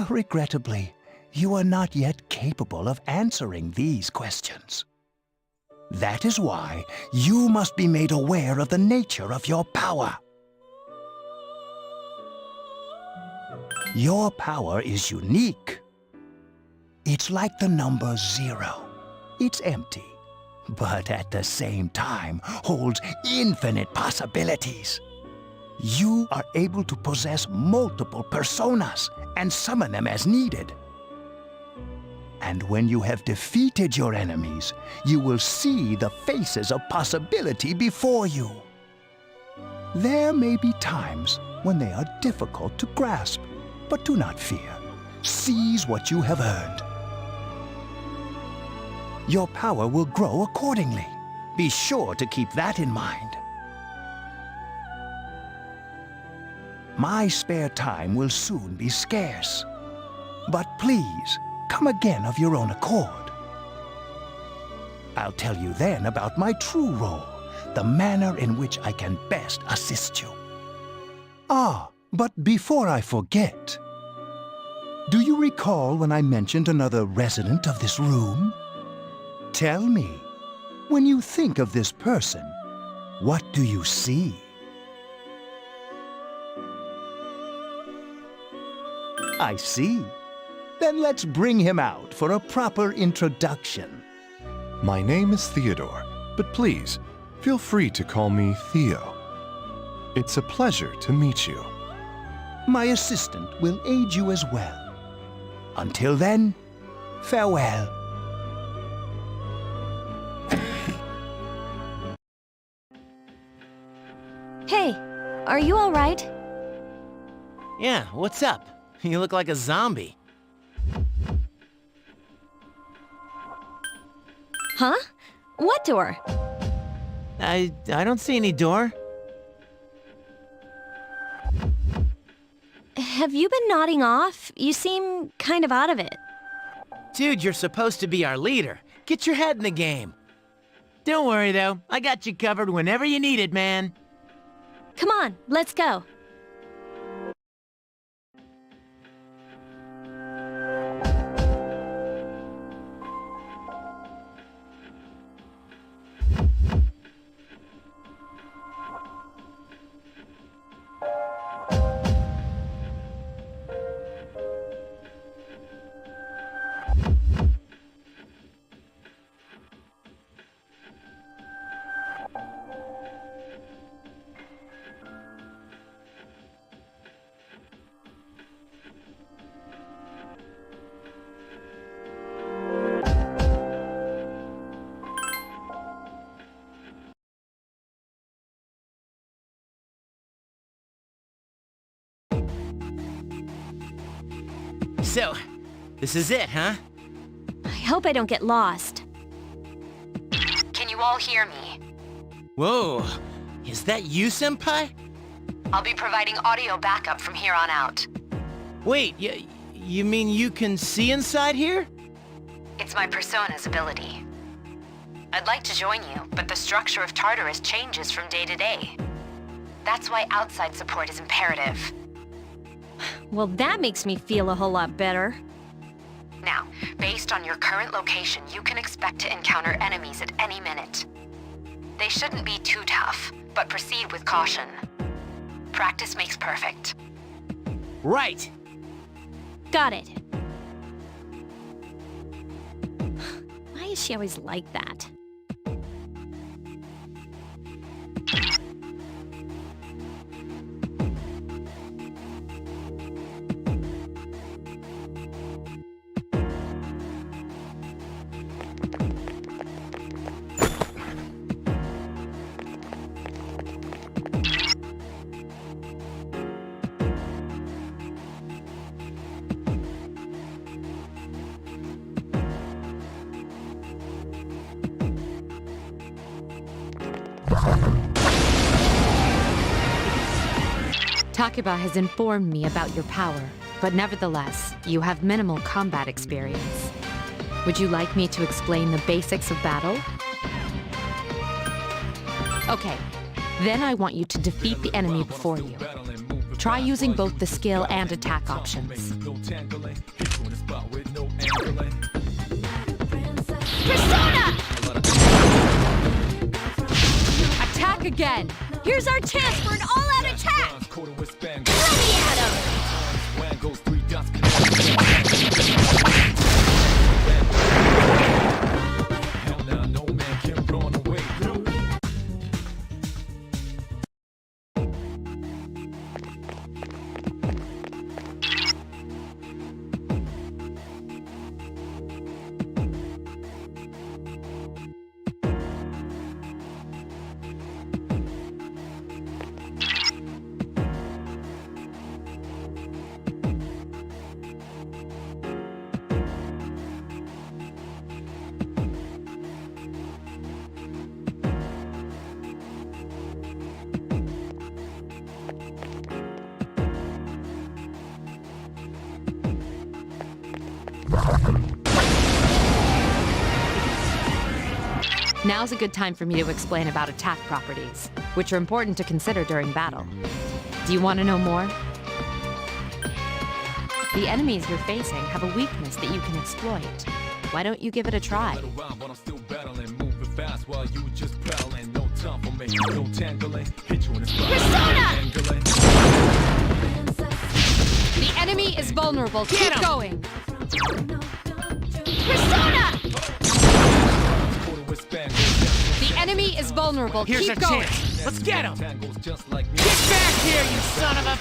Regrettably, you are not yet capable of answering these questions. That is why you must be made aware of the nature of your power. Your power is unique. It's like the number 0. It's empty, but at the same time holds infinite possibilities. You are able to possess multiple personas and summon them as needed. And when you have defeated your enemies, you will see the faces of possibility before you. There may be times when they are difficult to grasp, but do not fear. Seize what you have earned. Your power will grow accordingly. Be sure to keep that in mind. My spare time will soon be scarce. But please, come again of your own accord. I'll tell you then about my true role, the manner in which I can best assist you. But before I forget, do you recall when I mentioned another resident of this room? Tell me, when you think of this person, what do you see? I see. Then let's bring him out for a proper introduction. My name is Theodore, but please, feel free to call me Theo. It's a pleasure to meet you. My assistant will aid you as well. Until then, farewell. Hey, are you all right? Yeah, what's up? You look like a zombie. Huh? What door? I don't see any door. Have you been nodding off? You seem kind of out of it. Dude, you're supposed to be our leader. Get your head in the game. Don't worry, though. I got you covered whenever you need it, man. Come on, let's go. So, this is it, huh? hope I don't get lost. Can you all hear me? Whoa, is that you, Senpai? I'll be providing audio backup from here on out. Wait, you mean you can see inside here? It's my persona's ability. I'd like to join you, but the structure of Tartarus changes from day to day. That's why outside support is imperative. Well, that makes me feel a whole lot better. Now, based on your current location, you can expect to encounter enemies at any minute. They shouldn't be too tough, but proceed with caution. Practice makes perfect. Right. Got it. Why is she always like that? Takeba has informed me about your power, but nevertheless, you have minimal combat experience. Would you like me to explain the basics of battle? Okay, then I want you to defeat the enemy before you. Try using both the skill and attack options. Persona! Attack again! Here's our chance for an all-out attack! Throw me at him! Now's a good time for me to explain about attack properties, which are important to consider during battle. Do you want to know more? The enemies you're facing have a weakness that you can exploit. Why don't you give it a try? Persona! The enemy is vulnerable. Keep going. Persona! The enemy is vulnerable. Here's Keep a going. chance. Let's get him! Get back here, you son of a...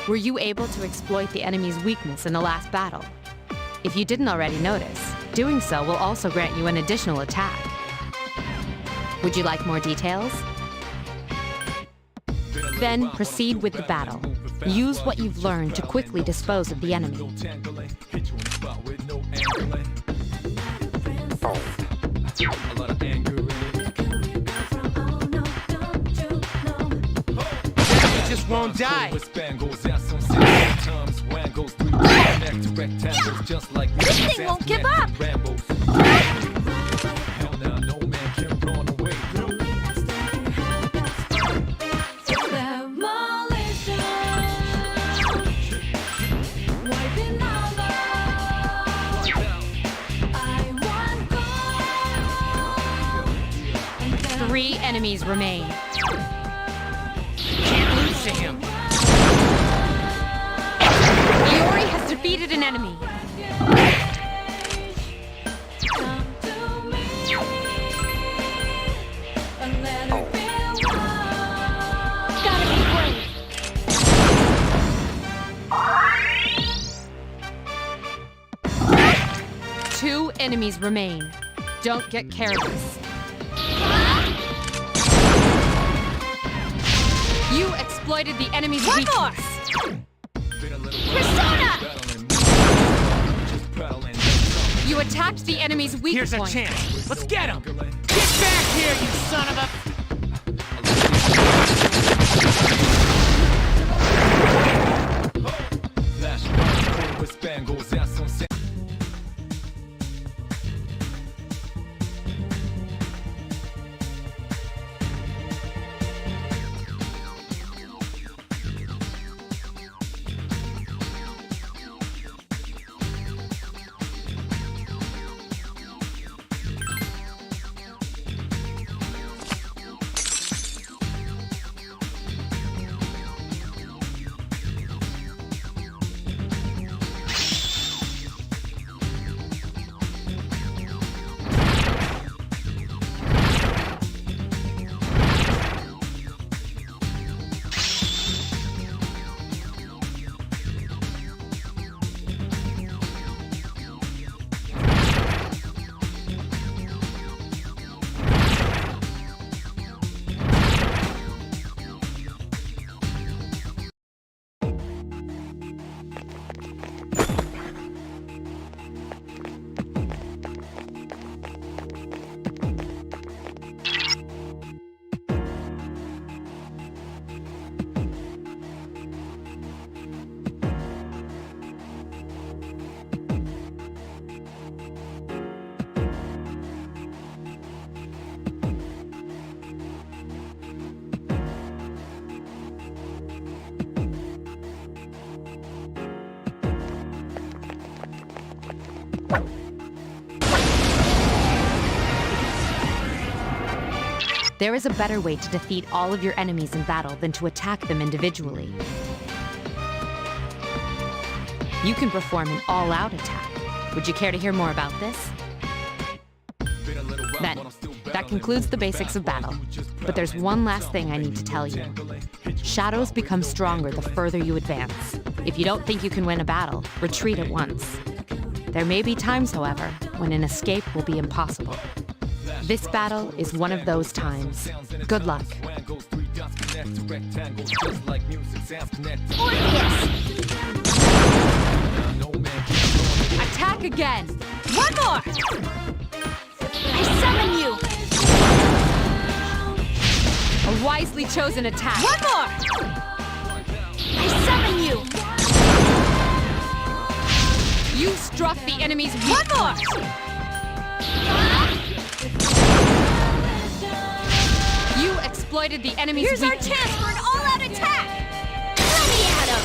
Were you able to exploit the enemy's weakness in the last battle? If you didn't already notice, doing so will also grant you an additional attack. Would you like more details? Then proceed with the battle. Use what you've learned to quickly dispose of the enemy. Just won't die. This thing won't give up! Three enemies remain. Can't lose to him. defeated an enemy. Gotta be brave. 2 enemies remain. Don't get careless. You exploited the enemy's One weakness. more! Persona! You attacked the enemy's weak Here's point. a chance. Let's get him! Get back here, you son of a... There is a better way to defeat all of your enemies in battle than to attack them individually. You can perform an all-out attack. Would you care to hear more about this? Then, that concludes the basics of battle. But there's one last thing I need to tell you. Shadows become stronger the further you advance. If you don't think you can win a battle, retreat at once. There may be times, however, when an escape will be impossible. This battle is one of those times. Good luck. Attack again! One more! I summon you! A wisely chosen attack. One more! I summon you! You struck the enemy's weak One more! point. You exploited the enemy's Here's our weakness. chance for an all-out attack! Let me at him!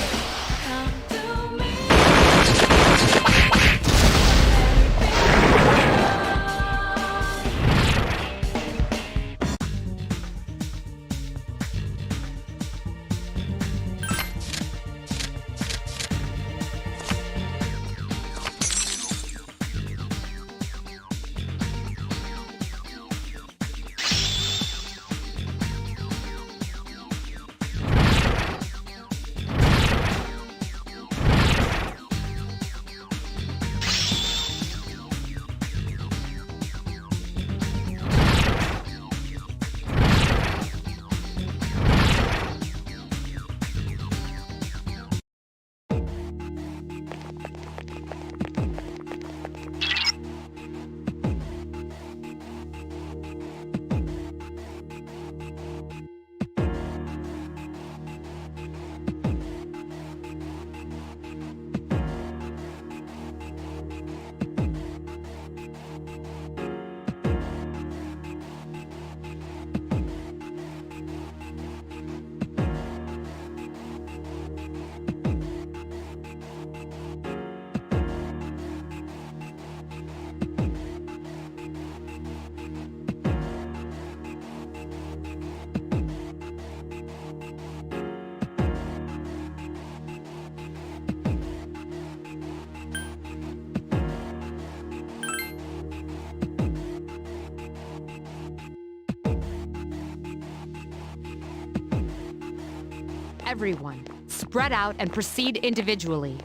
Everyone, spread out and proceed individually.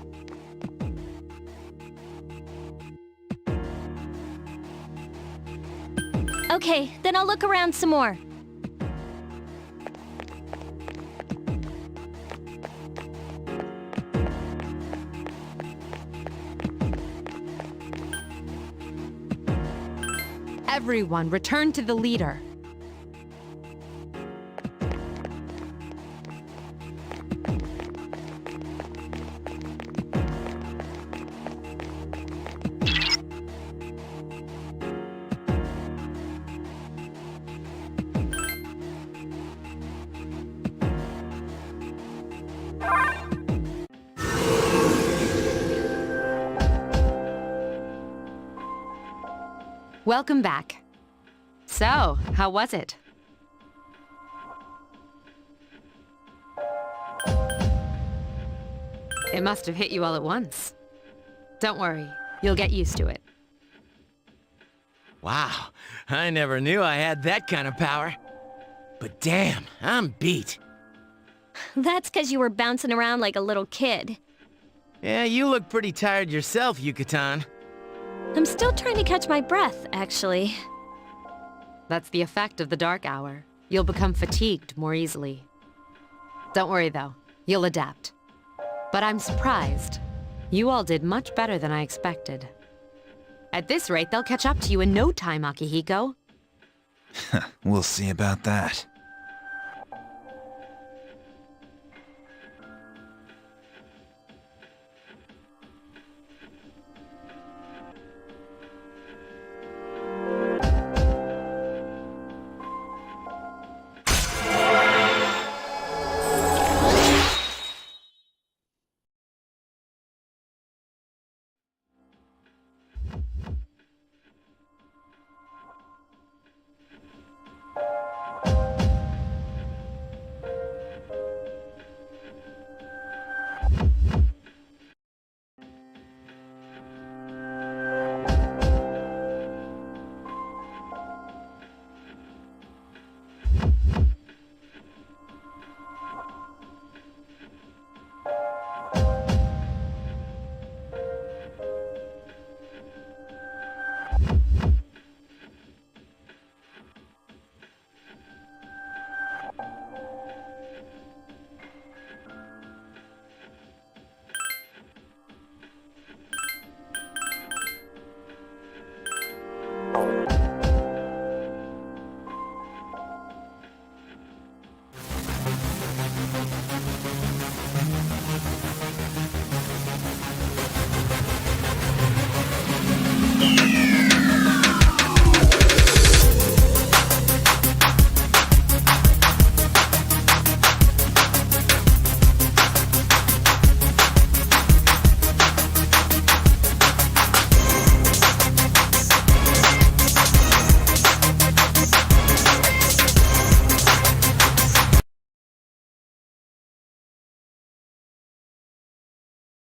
Okay, then I'll look around some more. Everyone, return to the leader. Welcome back. So, how was it? It must have hit you all at once. Don't worry, you'll get used to it. Wow, I never knew I had that kind of power. But damn, I'm beat. That's 'cause you were bouncing around like a little kid. Yeah, you look pretty tired yourself, Yucatan. I'm still trying to catch my breath, actually. That's the effect of the dark hour. You'll become fatigued more easily. Don't worry though, you'll adapt. But I'm surprised. You all did much better than I expected. At this rate, they'll catch up to you in no time, Akihiko. We'll see about that.